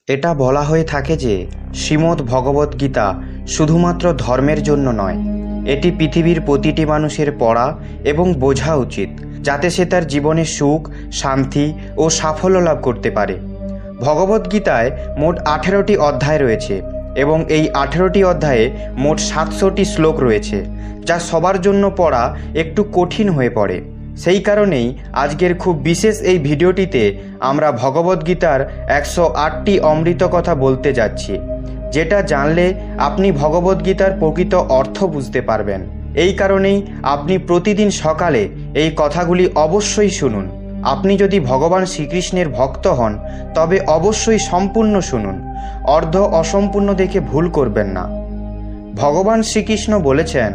এটা বলা হয়ে থাকে যে শ্রীমদ্ ভগবদ্গীতা শুধুমাত্র ধর্মের জন্য নয়, এটি পৃথিবীর প্রতিটি মানুষের পড়া এবং বোঝা উচিত, যাতে সে তার জীবনে সুখ, শান্তি ও সাফল্য লাভ করতে পারে। ভগবদ্গীতায় মোট 18টি অধ্যায় রয়েছে এবং এই 18টি অধ্যায়ে মোট 700টি শ্লোক রয়েছে, যা সবার জন্য পড়া একটু কঠিন হয়ে পড়ে। সেই কারণেই আজকের খুব বিশেষ এই ভিডিওটিতে আমরা ভগবদ্গীতার 108টি অমৃত কথা বলতে যাচ্ছি, যেটা জানলে আপনি ভগবদ্গীতার প্রকৃত অর্থ বুঝতে পারবেন। এই কারণেই আপনি প্রতিদিন সকালে এই কথাগুলি অবশ্যই শুনুন। আপনি যদি ভগবান শ্রীকৃষ্ণের ভক্ত হন তবে অবশ্যই সম্পূর্ণ শুনুন, অর্ধ অসম্পূর্ণ দেখে ভুল করবেন না। ভগবান শ্রীকৃষ্ণ বলেছেন,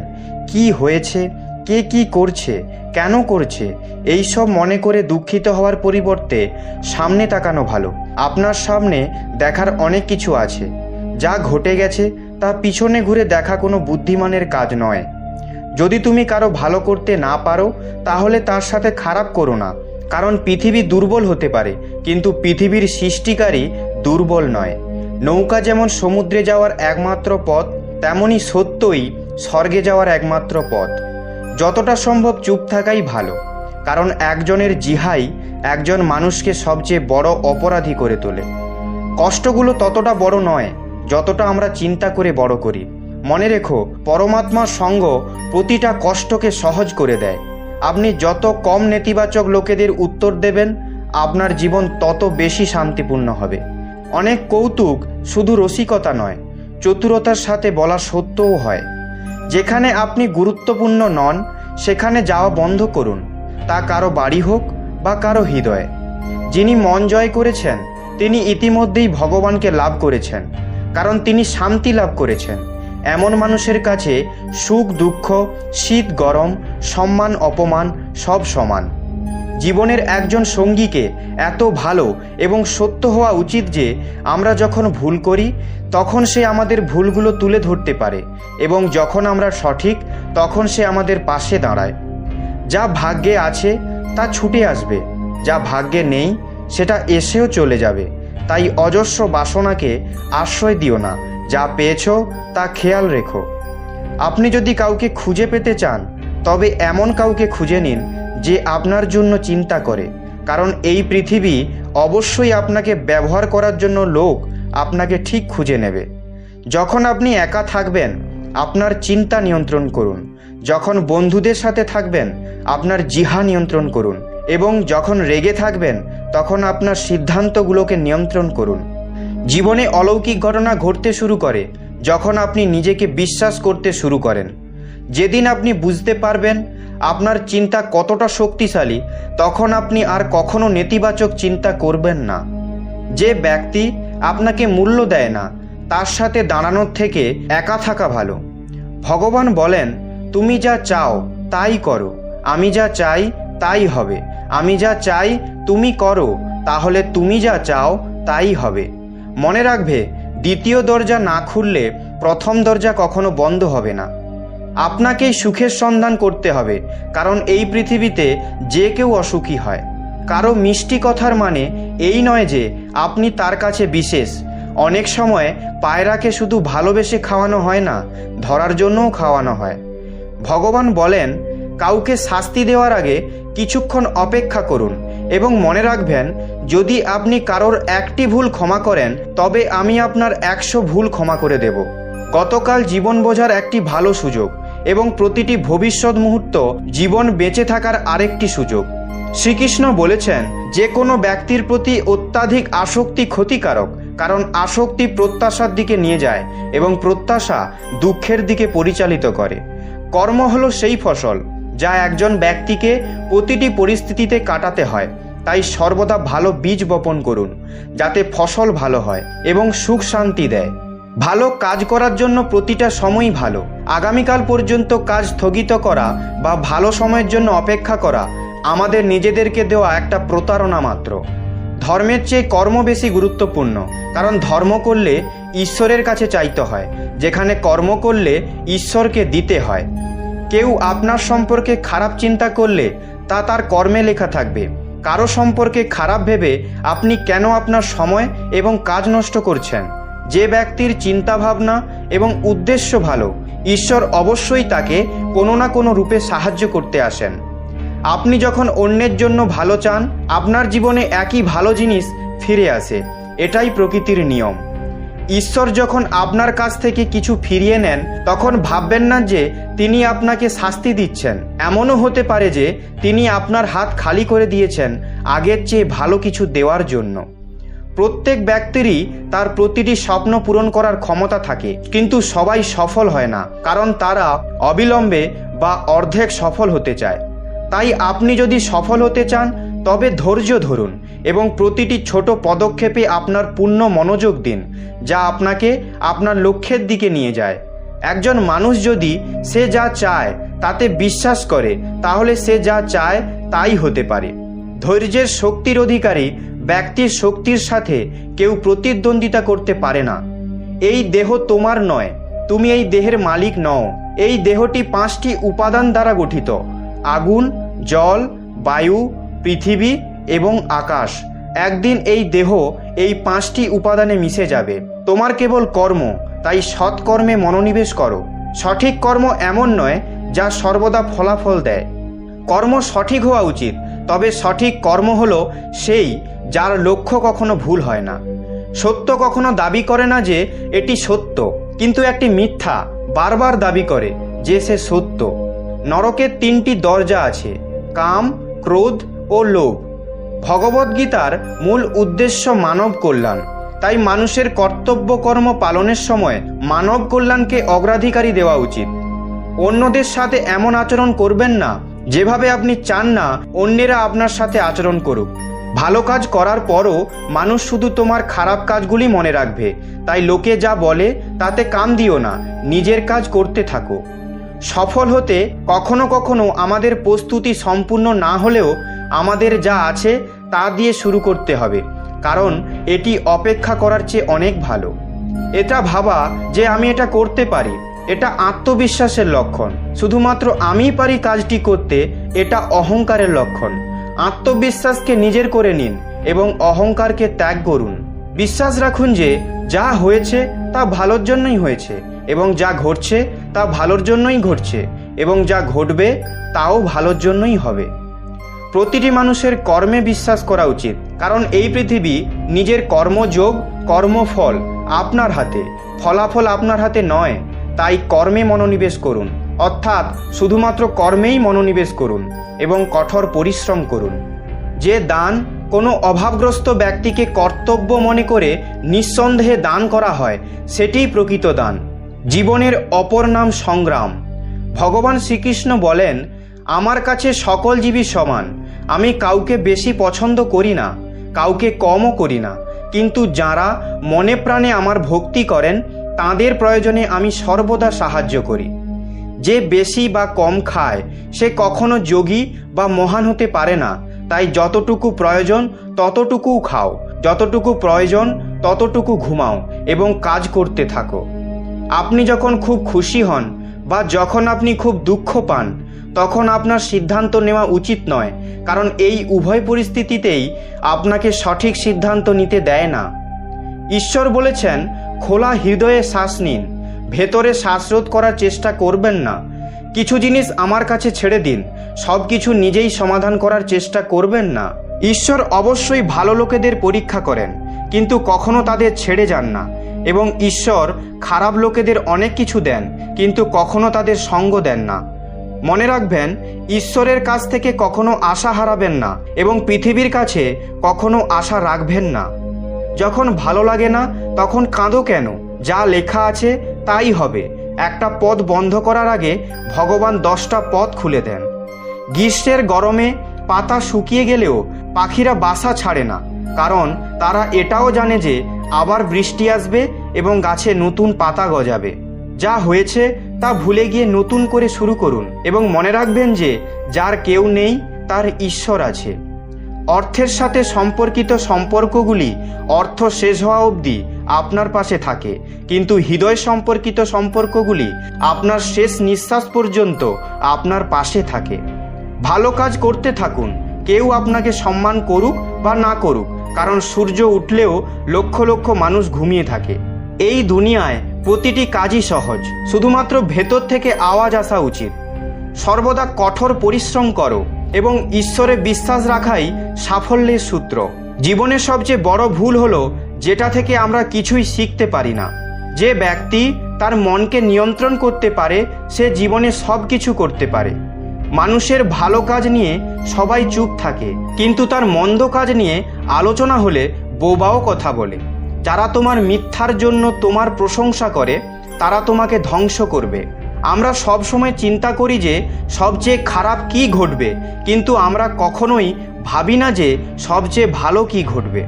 কি হয়েছে, কে কি করছে, কেন করছে, এই সব মনে করে দুঃখিত হওয়ার পরিবর্তে সামনে তাকানো ভালো। আপনার সামনে দেখার অনেক কিছু আছে, যা ঘটে গেছে তা পিছনে ঘুরে দেখা কোনো বুদ্ধিমানের কাজ নয়। যদি তুমি কারো ভালো করতে না পারো তাহলে তার সাথে খারাপ করো না, কারণ পৃথিবী দুর্বল হতে পারে কিন্তু পৃথিবীর সৃষ্টিকারী দুর্বল নয়। নৌকা যেমন সমুদ্রে যাওয়ার একমাত্র পথ, তেমনি সত্যই স্বর্গে যাওয়ার একমাত্র পথ। যতটা সম্ভব চুপ থাকাই ভালো, কারণ একজনের জিহাই একজন মানুষকে সবচেয়ে বড় অপরাধী করে তোলে। কষ্টগুলো ততটা বড় নয় যতটা আমরা চিন্তা করে বড় করি। মনে রেখো, পরমাত্মার সঙ্গ প্রতিটা কষ্টকে সহজ করে দেয়। আপনি যত কম নেতিবাচক লোকেদের উত্তর দেবেন, আপনার জীবন তত বেশি শান্তিপূর্ণ হবে। অনেক কৌতুক শুধু রসিকতা নয়, চতুরতার সাথে বলা সত্যও হয়। যেখানে আপনি গুরুত্বপূর্ণ নন সেখানে যাওয়া বন্ধ করুন, তা কারো বাড়ি হোক বা কারো হৃদয়। যিনি মন জয় করেছেন তিনি ইতিমধ্যেই ভগবানকে লাভ করেছেন, কারণ তিনি শান্তি লাভ করেছেন। এমন মানুষের কাছে সুখ দুঃখ, শীত গরম, সম্মান অপমান সব সমান। জীবনের একজন সঙ্গীকে এত ভালো এবং সত্য হওয়া উচিত যে আমরা যখন ভুল করি তখন সে আমাদের ভুলগুলো তুলে ধরতে পারে, এবং যখন আমরা সঠিক তখন সে আমাদের পাশে দাঁড়ায়। যা ভাগ্যে আছে তা ছুটে আসবে, যা ভাগ্যে নেই সেটা এসেও চলে যাবে। তাই অজস্র বাসনাকে আশ্রয় দিও না, যা পেয়েছো তা খেয়াল রেখো। আপনি যদি কাউকে খুঁজে পেতে চান তবে এমন কাউকে খুঁজে নিন যে আপনার জন্য চিন্তা করে, কারণ এই পৃথিবী অবশ্যই আপনাকে ব্যবহার করার জন্য লোক আপনাকে ঠিক খুঁজে নেবে। যখন আপনি একা থাকবেন আপনার চিন্তা নিয়ন্ত্রণ করুন, যখন বন্ধুদের সাথে থাকবেন আপনার জিহ্বা নিয়ন্ত্রণ করুন, এবং যখন রেগে থাকবেন তখন আপনার সিদ্ধান্তগুলোকে নিয়ন্ত্রণ করুন। জীবনে অলৌকিক ঘটনা ঘটতে শুরু করে যখন আপনি নিজেকে বিশ্বাস করতে শুরু করেন। যেদিন আপনি বুঝতে পারবেন আপনার চিন্তা কতটা শক্তিশালী, তখন আপনি আর কখনো নেতিবাচক চিন্তা করবেন না। যে ব্যক্তি আপনাকে মূল্য দেয় না তার সাথে দাঁড়ানোর থেকে একা থাকা ভালো। ভগবান বলেন, তুমি যা চাও তাই করো, আমি যা চাই তাই হবে। আমি যা চাই তুমি করো, তাহলে তুমি যা চাও তাই হবে। মনে রাখবে, দ্বিতীয় দরজা না খুললে প্রথম দরজা কখনো বন্ধ হবে না। আপনাকেই সুখের সন্ধান করতে হবে, কারণ এই পৃথিবীতে যে কেউ অসুখী হয়। কারো মিষ্টি কথার মানে এই নয় যে আপনি তার কাছে বিশেষ। অনেক সময় পায়রাকে শুধু ভালোবেসে খাওয়ানো হয় না, ধরার জন্যও খাওয়ানো হয়। ভগবান বলেন, কাউকে শাস্তি দেওয়ার আগে কিছুক্ষণ অপেক্ষা করুন, এবং মনে রাখবেন, যদি আপনি কারোর একটি ভুল ক্ষমা করেন তবে আমি আপনার 100 ভুল ক্ষমা করে দেব। গতকাল জীবন বোঝার একটি ভালো সুযোগ, এবং প্রতিটি ভবিষ্যৎ মুহূর্ত জীবন বেঁচে থাকার আরেকটি সুযোগ। শ্রীকৃষ্ণ বলেছেন, যে কোনো ব্যক্তির প্রতি অত্যাধিক আসক্তি ক্ষতিকারক, কারণ আসক্তি প্রত্যাশার দিকে নিয়ে যায় এবং প্রত্যাশা দুঃখের দিকে পরিচালিত করে। কর্ম হলো সেই ফসল যা একজন ব্যক্তিকে প্রতিটি পরিস্থিতিতে কাটাতে হয়। তাই সর্বদা ভালো বীজ বপন করুন, যাতে ফসল ভালো হয় এবং সুখ শান্তি দেয়। ভালো কাজ করার জন্য প্রতিটা সময়ই ভালো। আগামীকাল পর্যন্ত কাজ স্থগিত করা বা ভালো সময়ের জন্য অপেক্ষা করা আমাদের নিজেদেরকে দেওয়া একটা প্রতারণা মাত্র। ধর্মের চেয়ে কর্ম বেশি গুরুত্বপূর্ণ, কারণ ধর্ম করলে ঈশ্বরের কাছে চাইতে হয়, যেখানে কর্ম করলে ঈশ্বরকে দিতে হয়। কেউ আপনার সম্পর্কে খারাপ চিন্তা করলে তা তার কর্মে লেখা থাকবে, কারো সম্পর্কে খারাপ ভেবে আপনি কেন আপনার সময় এবং কাজ নষ্ট করছেন? যে ব্যক্তির চিন্তাভাবনা এবং উদ্দেশ্য ভালো, ঈশ্বর অবশ্যই তাকে কোনো না কোনো রূপে সাহায্য করতে আসেন। আপনি যখন অন্যের জন্য ভালো চান, আপনার জীবনে একই ভালো জিনিস ফিরে আসে। এটাই প্রকৃতির নিয়ম। ঈশ্বর যখন আপনার কাছ থেকে কিছু ফিরিয়ে নেন, তখন ভাববেন না যে তিনি আপনাকে শাস্তি দিচ্ছেন। এমনও হতে পারে যে তিনি আপনার হাত খালি করে দিয়েছেন আগের চেয়ে ভালো কিছু দেওয়ার জন্য। প্রত্যেক ব্যক্তিরই তার প্রতিটি স্বপ্ন পূরণ করার ক্ষমতা থাকে, কিন্তু সবাই সফল হয় না, কারণ তারা অবিলম্বে বা অর্ধেক সফল হতে চায়। তাই আপনি যদি সফল হতে চান, তবে ধৈর্য ধরুন এবং প্রতিটি ছোট পদক্ষেপে আপনার পূর্ণ মনোযোগ দিন, যা আপনাকে আপনার লক্ষ্যের দিকে নিয়ে যায়। একজন মানুষ যদি সে যা চায় তাতে বিশ্বাস করে, তাহলে সে যা চায় তাই হতে পারে। ধৈর্যের শক্তির অধিকারী ব্যক্তির শক্তির সাথে কেউ প্রতিদ্বন্দ্বিতা করতে পারে না। এই দেহ তোমার নয়, তুমি এই দেহের মালিক নও। এই দেহটি 5টি উপাদান দ্বারা গঠিত: আগুন, জল, বায়ু, পৃথিবী এবং আকাশ। একদিন এই দেহ এই 5টি উপাদানে মিশে যাবে। তোমার কেবল কর্ম, তাই সৎকর্মে মনোনিবেশ করো। সঠিক কর্ম এমন নয় যা সর্বদা ফলাফল দেয়। কর্ম সঠিক হওয়া উচিত, তবে সঠিক কর্ম হলো সেই যার লক্ষ্য কখনো ভুল হয় না। সত্য কখনো দাবি করে না যে এটি সত্য, কিন্তু একটি মিথ্যা বারবার দাবি করে যে সে সত্য। নরকের 3টি দরজা আছে: কাম, ক্রোধ ও লোভ। ভগবদ্গীতার মূল উদ্দেশ্য মানব কল্যাণ। তাই মানুষের কর্তব্য কর্ম পালনের সময় মানব কল্যাণকে অগ্রাধিকারী দেওয়া উচিত। অন্যদের সাথে এমন আচরণ করবেন না যেভাবে আপনি চান না অন্যেরা আপনার সাথে আচরণ করুক। ভালো কাজ করার পরও মানুষ শুধু তোমার খারাপ কাজগুলি মনে রাখবে। তাই লোকে যা বলে তাতে কান দিও না, নিজের কাজ করতে থাকো। সফল হতে কখনো কখনো আমাদের প্রস্তুতি সম্পূর্ণ না হলেও আমাদের যা আছে তা দিয়ে শুরু করতে হবে, কারণ এটি অপেক্ষা করার চেয়ে অনেক ভালো। এটা ভাবা যে আমি এটা করতে পারি, এটা আত্মবিশ্বাসের লক্ষণ। শুধুমাত্র আমিই পারি কাজটি করতে, এটা অহংকারের লক্ষণ। আত্মবিশ্বাসকে নিজের করে নিন এবং অহংকারকে ত্যাগ করুন। বিশ্বাস রাখুন যে যা হয়েছে তা ভালোর জন্যই হয়েছে, এবং যা ঘটছে তা ভালোর জন্যই ঘটছে, এবং যা ঘটবে তাও ভালোর জন্যই হবে। প্রতিটি মানুষের কর্মে বিশ্বাস করা উচিত, কারণ এই পৃথিবী নিজের কর্মযোগ, কর্মফল আপনার হাতে, ফলাফল আপনার হাতে নয়। তাই কর্মে মনোনিবেশ করুন, অর্থাৎ শুধুমাত্র কর্মেই মনোনিবেশ করুন এবং কঠোর পরিশ্রম করুন। যে দান কোনো অভাবগ্রস্ত ব্যক্তিকে কর্তব্য মনে করে নিঃসন্দেহে দান করা হয়, সেটিই প্রকৃত দান। জীবনের অপর নাম সংগ্রাম। ভগবান শ্রীকৃষ্ণ বলেন, আমার কাছে সকল জীবই সমান। আমি কাউকে বেশি পছন্দ করি না, কাউকে কমও করি না, কিন্তু যারা মনে প্রাণে আমার ভক্তি করেন তাদের প্রয়োজনে আমি সর্বদা সাহায্য করি। যে বেশি বা কম খায় সে কখনো যোগী বা মহান হতে পারে না। তাই যতটুকু প্রয়োজন ততটুকুও খাও, যতটুকু প্রয়োজন ততটুকু ঘুমাও এবং কাজ করতে থাকো। আপনি যখন খুব খুশি হন বা যখন আপনি খুব দুঃখ পান, তখন আপনার সিদ্ধান্ত নেওয়া উচিত নয়, কারণ এই উভয় পরিস্থিতিতেই আপনাকে সঠিক সিদ্ধান্ত নিতে দেয় না। ঈশ্বর বলেছেন, খোলা হৃদয়ে শ্বাস নিন, ভেতরে শ্বাসরোধ করার চেষ্টা করবেন না। কিছু জিনিস আমার কাছে ছেড়ে দিন, সব কিছু নিজেই সমাধান করার চেষ্টা করবেন না। ঈশ্বর অবশ্যই ভালো লোকেদের পরীক্ষা করেন, কিন্তু কখনো তাদের ছেড়ে যান না, এবং ঈশ্বর খারাপ লোকেদের অনেক কিছু দেন, কিন্তু কখনো তাদের সঙ্গ দেন না। মনে রাখবেন, ঈশ্বরের কাছ থেকে কখনো আশা হারাবেন না এবং পৃথিবীর কাছে কখনো আশা রাখবেন না। যখন ভালো লাগে না তখন কাঁদো কেন? যা লেখা আছে তাই হবে। একটা পথ বন্ধ করার আগে ভগবান 10টা পথ খুলে দেন। গ্রীষ্মের গরমে পাতা শুকিয়ে গেলেও পাখিরা বাসা ছাড়ে না, কারণ তারা এটাও জানে যে আবার বৃষ্টি আসবে এবং গাছে নতুন পাতা গজাবে। যা হয়েছে তা ভুলে গিয়ে নতুন করে শুরু করুন এবং মনে রাখবেন যে যার কেউ নেই তার ঈশ্বর আছে। অর্থের সাথে সম্পর্কিত সম্পর্কগুলি অর্থ শেষ হওয়া অবধি আপনার পাশে থাকে, কিন্তু হৃদয় সম্পর্কিত সম্পর্কগুলি আপনার শেষ নিঃশ্বাস পর্যন্ত আপনার পাশে থাকে। ভালো কাজ করতে থাকুন, কেউ আপনাকে সম্মান করুক বা না করুক, কারণ সূর্য উঠলেও লক্ষ লক্ষ মানুষ ঘুমিয়ে থাকে। এই দুনিয়ায় প্রতিটি কাজই সহজ, শুধুমাত্র ভেতর থেকে আওয়াজ আসা উচিত। সর্বদা কঠোর পরিশ্রম করো এবং ঈশ্বরে বিশ্বাস রাখাই সাফল্যের সূত্র। জীবনের সবচেয়ে বড় ভুল হলো যেটা থেকে আমরা কিছুই শিখতে পারি না। যে ব্যক্তি তার মনকে নিয়ন্ত্রণ করতে পারে সে জীবনে সব কিছু করতে পারে। মানুষের ভালো কাজ নিয়ে সবাই চুপ থাকে, কিন্তু তার মন্দ কাজ নিয়ে আলোচনা হলে বোবাও কথা বলে। যারা তোমার মিথ্যার জন্য তোমার প্রশংসা করে তারা তোমাকে ধ্বংস করবে। আমরা সব সময় চিন্তা করি যে সবচেয়ে খারাপ কী ঘটবে, কিন্তু আমরা কখনোই ভাবি না যে সবচেয়ে ভালো কী ঘটবে।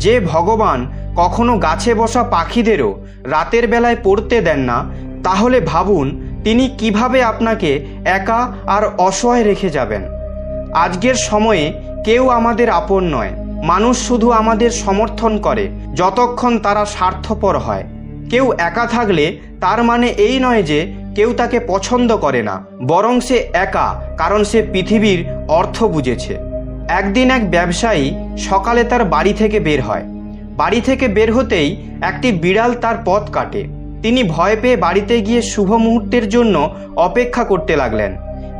যে ভগবান কখনো গাছে বসা পাখিদেরও রাতের বেলায় পড়তে দেন না, তাহলে ভাবুন তিনি কিভাবে আপনাকে একা আর অসহায় রেখে যাবেন। আজকের সময়ে কেউ আমাদের আপন নয়। মানুষ শুধু আমাদের সমর্থন করে যতক্ষণ তারা স্বার্থপর হয়। কেউ একা থাকলে তার মানে এই নয় যে কেউ তাকে পছন্দ করে না, বরং সে একা কারণ সে পৃথিবীর অর্থ বুঝেছে। একদিন এক ব্যবসায়ী সকালে তার বাড়ি থেকে বের হয়। বাড়ি থেকে বের হতেই একটি বিড়াল তার পথ কাটে। তিনি ভয় পেয়ে বাড়িতে গিয়ে শুভ মুহূর্তের জন্য অপেক্ষা করতে লাগলেন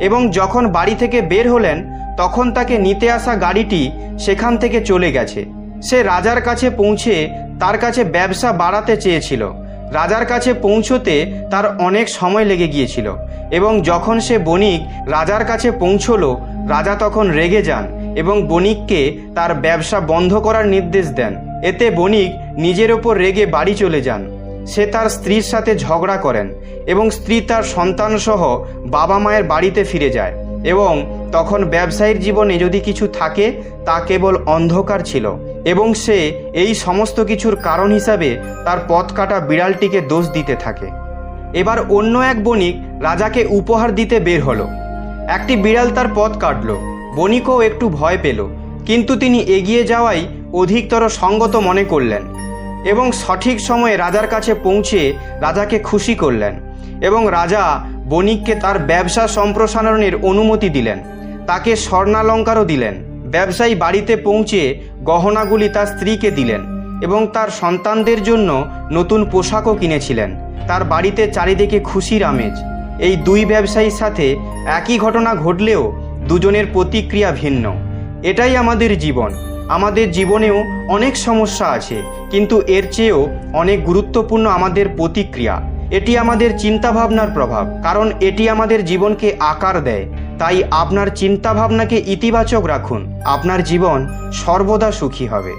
এবং যখন বাড়ি থেকে বের হলেন তখন তাকে নিতে আসা গাড়িটি সেখান থেকে চলে গেছে। সে রাজার কাছে পৌঁছে তার কাছে ব্যবসা বাড়াতে চেয়েছিল। রাজার কাছে পৌঁছতে তার অনেক সময় লেগে গিয়েছিল এবং যখন সে বণিক রাজার কাছে পৌঁছলো, রাজা তখন রেগে যান এবং বণিককে তার ব্যবসা বন্ধ করার নির্দেশ দেন। এতে বণিক নিজের ওপর রেগে বাড়ি চলে যান। সে তার স্ত্রীর সাথে ঝগড়া করেন এবং স্ত্রী তার সন্তানসহ বাবা মায়ের বাড়িতে ফিরে যায় এবং তখন ব্যবসায়ীর জীবনে যদি কিছু থাকে তা কেবল অন্ধকার ছিল এবং সে এই সমস্ত কিছুর কারণ হিসাবে তার পথ কাটা বিড়ালটিকে দোষ দিতে থাকে। এবার অন্য এক বণিক রাজাকে উপহার দিতে বের হলো। একটি বিড়াল তার পথ কাটল। বণিকও একটু ভয় পেল, কিন্তু তিনি এগিয়ে যাওয়াই অধিকতর সঙ্গত মনে করলেন এবং সঠিক সময়ে রাজার কাছে পৌঁছে রাজাকে খুশি করলেন এবং রাজা বণিককে তার ব্যবসা সম্প্রসারণের অনুমতি দিলেন, তাকে স্বর্ণালঙ্কারও দিলেন। ব্যবসায়ী বাড়িতে পৌঁছে গহনাগুলি তার স্ত্রীকে দিলেন এবং তার সন্তানদের জন্য নতুন পোশাকও কিনেছিলেন। তার বাড়িতে চারিদিকে খুশির আমেজ। এই দুই ব্যবসায়ীর সাথে একই ঘটনা ঘটলেও দুজনের প্রতিক্রিয়া ভিন্ন। এটাই আমাদের জীবন। আমাদের জীবনেও অনেক সমস্যা আছে, কিন্তু এর চেয়েও অনেক গুরুত্বপূর্ণ আমাদের প্রতিক্রিয়া। এটি আমাদের চিন্তাভাবনার প্রভাব, কারণ এটি আমাদের জীবনকে আকার দেয়। তাই আপনার চিন্তাভাবনাকে ইতিবাচক রাখুন, আপনার জীবন সর্বদা সুখী হবে।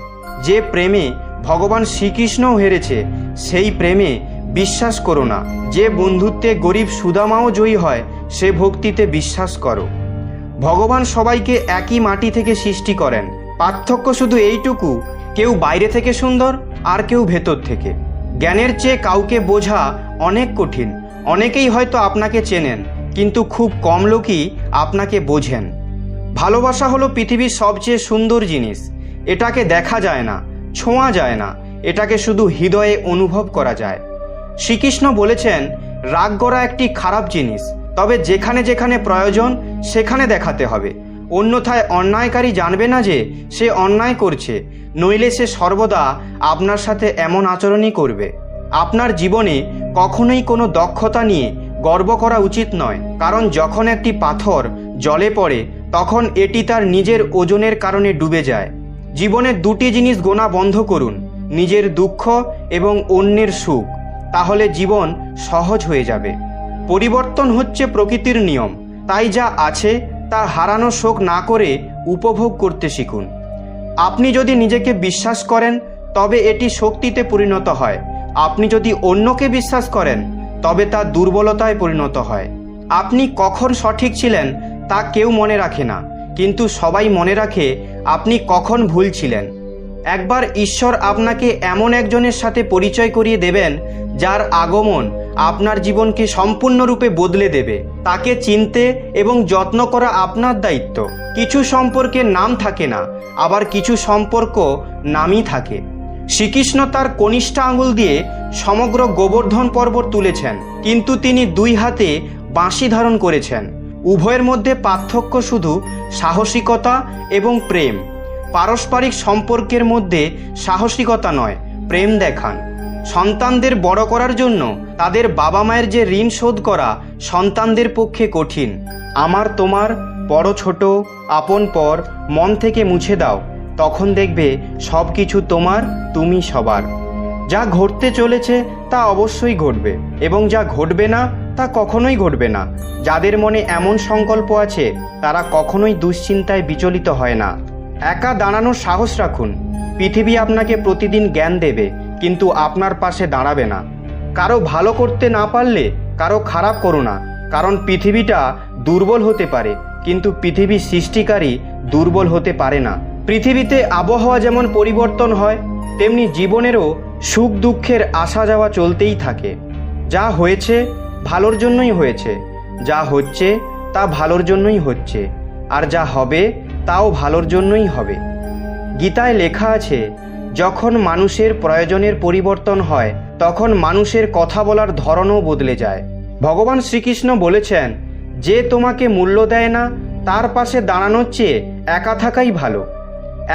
যে প্রেমে ভগবান শ্রীকৃষ্ণও হেরেছে সেই প্রেমে বিশ্বাস করো না। যে বন্ধুত্বে গরিব সুদামাও জয়ী হয় সে ভক্তিতে বিশ্বাস করো। ভগবান সবাইকে একই মাটি থেকে সৃষ্টি করেন, পার্থক্য শুধু এইটুকু, কেউ বাইরে থেকে সুন্দর আর কেউ ভেতর থেকে। জ্ঞানের চেয়ে কাউকে বোঝা অনেক কঠিন। অনেকেই হয়তো আপনাকে চেনেন, কিন্তু খুব কম লোকই আপনাকে বোঝেন। ভালোবাসা হলো পৃথিবীর সবচেয়ে সুন্দর জিনিস। এটাকে দেখা যায় না, ছোঁয়া যায় না, এটাকে শুধু হৃদয়ে অনুভব করা যায়। শ্রীকৃষ্ণ বলেছেন, রাগ করা একটি খারাপ জিনিস, তবে যেখানে যেখানে প্রয়োজন সেখানে দেখাতে হবে। অন্যথায় অন্যায়কারী জানবে না যে সে অন্যায় করছে, নইলে সে সর্বদা আপনার সাথে এমন আচরণই করবে। আপনার জীবনে কখনোই কোনো দক্ষতা নিয়ে গর্ব করা উচিত নয়, কারণ যখন একটি পাথর জলে পড়ে তখন এটি তার নিজের ওজনের কারণে ডুবে যায়। জীবনের দুটি জিনিস গোনা বন্ধ করুন, নিজের দুঃখ এবং অন্যের সুখ, তাহলে জীবন সহজ হয়ে যাবে। পরিবর্তন হচ্ছে প্রকৃতির নিয়ম, তাই যা আছে তা হারানো শোক না করে উপভোগ করতে শিখুন। আপনি যদি নিজেকে বিশ্বাস করেন তবে এটি শক্তিতে পরিণত হয়। আপনি যদি অন্যকে বিশ্বাস করেন তবে তা দুর্বলতায় পরিণত হয়। আপনি কখন সঠিক ছিলেন তা কেউ মনে রাখে না, কিন্তু সবাই মনে রাখে আপনি কখন ভুল ছিলেন। একবার ঈশ্বর আপনাকে এমন একজনের সাথে পরিচয় করিয়ে দেবেন যার আগমন আপনার জীবনকে সম্পূর্ণরূপে বদলে দেবে। তাকে চিনতে এবং যত্ন করা আপনার দায়িত্ব। কিছু সম্পর্কের নাম থাকে না, আবার কিছু সম্পর্ক নামই থাকে। শ্রীকৃষ্ণ তার কনিষ্ঠ আঙুল দিয়ে সমগ্র গোবর্ধন পর্বত তুলেছেন, কিন্তু তিনি দুই হাতে বাঁশি ধারণ করেছেন। উভয়ের মধ্যে পার্থক্য শুধু সাহসিকতা এবং প্রেম। পারস্পরিক সম্পর্কের মধ্যে সাহসিকতা নয়, প্রেম দেখান। সন্তানদের বড় করার জন্য তাদের বাবা মায়ের যে ঋণ শোধ করা সন্তানদের পক্ষে কঠিন। আমার তোমার, বড় ছোট, আপন পর মন থেকে মুছে দাও, তখন দেখবে সব কিছু তোমার, তুমি সবার। যা ঘটতে চলেছে তা অবশ্যই ঘটবে, এবং যা ঘটবে না তা কখনোই ঘটবে না। যাদের মনে এমন সংকল্প আছে তারা কখনোই দুশ্চিন্তায় বিচলিত হয় না। একা দাঁড়ানোর সাহস রাখুন। পৃথিবী আপনাকে প্রতিদিন জ্ঞান দেবে, কিন্তু আপনার পাশে দাঁড়াবে না। কারো ভালো করতে না পারলে কারো খারাপ করো না, কারণ পৃথিবীটা দুর্বল হতে পারে, কিন্তু পৃথিবী সৃষ্টিকারী দুর্বল হতে পারে না। পৃথিবীতে আবহাওয়া যেমন পরিবর্তন হয়, তেমনি জীবনেরও সুখ দুঃখের আসা যাওয়া চলতেই থাকে। যা হয়েছে ভালোর জন্যই হয়েছে, যা হচ্ছে তা ভালোর জন্যই হচ্ছে, আর যা হবে তাও ভালোর জন্যই হবে। গীতায় লেখা আছে, যখন মানুষের প্রয়োজনের পরিবর্তন হয় তখন মানুষের কথা বলার ধরনও বদলে যায়। ভগবান শ্রীকৃষ্ণ বলেছেন, যে তোমাকে মূল্য দেয় না তার পাশে দাঁড়ানোর চেয়ে একা থাকাই ভালো।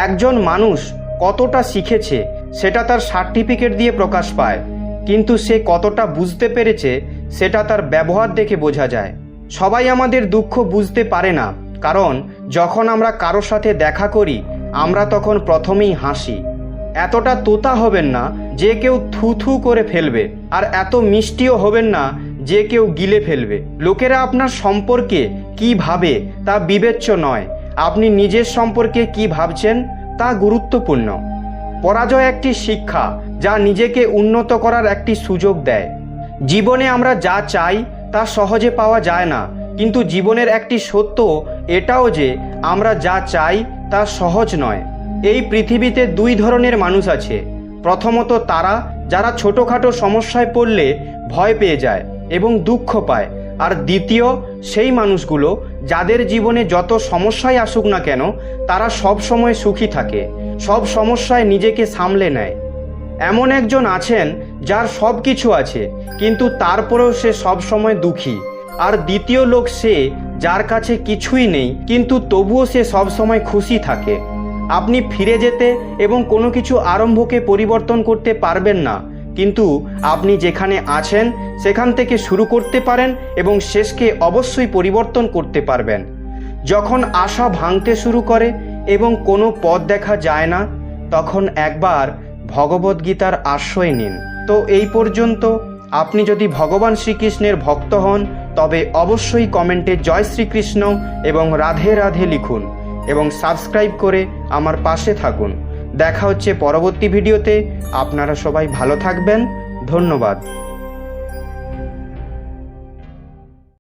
একজন মানুষ কতটা শিখেছে সেটা তার সার্টিফিকেট দিয়ে প্রকাশ পায়, কিন্তু সে কতটা বুঝতে পেরেছে সেটা তার ব্যবহার দেখে বোঝা যায়। সবাই আমাদের দুঃখ বুঝতে পারে না, কারণ যখন আমরা কারোর সাথে দেখা করি আমরা তখন প্রথমেই হাসি। এতটা তোতা হবেন না যে কেউ থু থু করে ফেলবে, আর এত মিষ্টিও হবেন না যে কেউ গিলে ফেলবে। লোকেরা আপনার সম্পর্কে কি ভাবে তা বিবেচ্য নয়, আপনি নিজের সম্পর্কে কি ভাবছেন তা গুরুত্বপূর্ণ। পরাজয় একটি শিক্ষা, যা নিজেকে উন্নত করার একটি সুযোগ দেয়। জীবনে আমরা যা চাই তা সহজে পাওয়া যায় না, কিন্তু জীবনের একটি সত্য এটাও যে আমরা যা চাই তা সহজ নয়। এই পৃথিবীতে দুই ধরনের মানুষ আছে। প্রথমত তারা যারা ছোটোখাটো সমস্যায় পড়লে ভয় পেয়ে যায় এবং দুঃখ পায়, আর দ্বিতীয় সেই মানুষগুলো যাদের জীবনে যত সমস্যাই আসুক না কেন তারা সব সময় সুখী থাকে, সব সমস্যায় নিজেকে সামলে নেয়। এমন একজন আছেন যার সব কিছু আছে কিন্তু তারপরেও সে সব সময় দুঃখী, আর দ্বিতীয় লোক সে যার কাছে কিছুই নেই কিন্তু তবুও সে সব সময় খুশি থাকে। আপনি ফিরে যেতে এবং কোনো কিছু আরম্ভকে পরিবর্তন করতে পারবেন না, কিন্তু আপনি যেখানে আছেন সেখান থেকে শুরু করতে পারেন এবং শেষকে অবশ্যই পরিবর্তন করতে পারবেন। যখন আশা ভাঙতে শুরু করে এবং কোনো পথ দেখা যায় না, তখন একবার ভগবদ্গীতার আশ্রয় নিন। তো এই পর্যন্ত। আপনি যদি ভগবান শ্রীকৃষ্ণের ভক্ত হন তবে অবশ্যই কমেন্টে জয় শ্রীকৃষ্ণ এবং রাধে রাধে লিখুন এবং সাবস্ক্রাইব করে আমার পাশে থাকুন। দেখা হচ্ছে পরবর্তী ভিডিওতে। আপনারা সবাই ভালো থাকবেন। ধন্যবাদ।